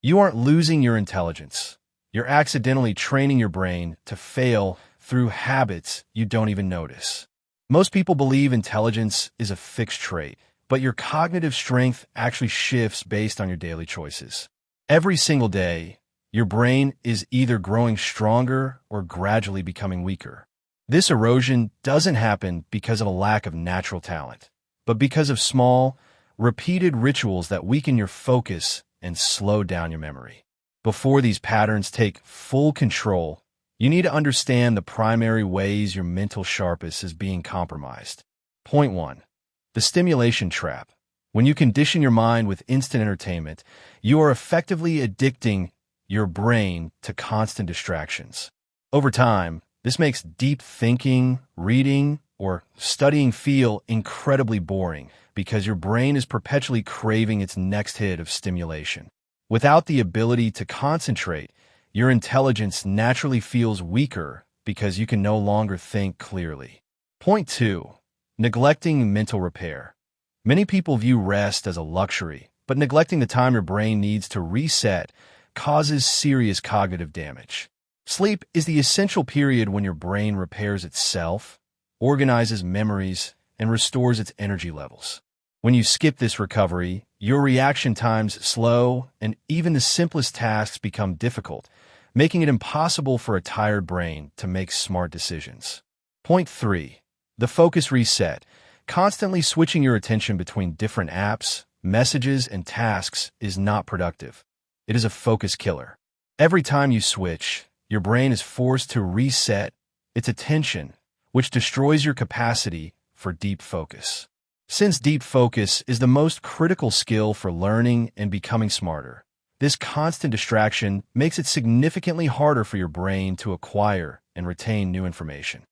You aren't losing your intelligence. You're accidentally training your brain to fail through habits you don't even notice. Most people believe intelligence is a fixed trait, but your cognitive strength actually shifts based on your daily choices. Every single day, your brain is either growing stronger or gradually becoming weaker. This erosion doesn't happen because of a lack of natural talent, but because of small, repeated rituals that weaken your focus and slow down your memory. Before these patterns take full control, you need to understand the primary ways your mental sharpness is being compromised. Point 1. The stimulation trap. When you condition your mind with instant entertainment, you are effectively addicting your brain to constant distractions. Over time, this makes deep thinking, reading, or studying feel incredibly boring because your brain is perpetually craving its next hit of stimulation. Without the ability to concentrate, your intelligence naturally feels weaker because you can no longer think clearly. Point 2. Neglecting mental repair. Many people view rest as a luxury, but neglecting the time your brain needs to reset causes serious cognitive damage. Sleep is the essential period when your brain repairs itself, organizes memories, and restores its energy levels. When you skip this recovery, your reaction times slow, and even the simplest tasks become difficult, making it impossible for a tired brain to make smart decisions. Point 3. The focus reset. Constantly switching your attention between different apps, messages, and tasks is not productive. It is a focus killer. Every time you switch, your brain is forced to reset its attention, which destroys your capacity for deep focus. Since deep focus is the most critical skill for learning and becoming smarter, this constant distraction makes it significantly harder for your brain to acquire and retain new information.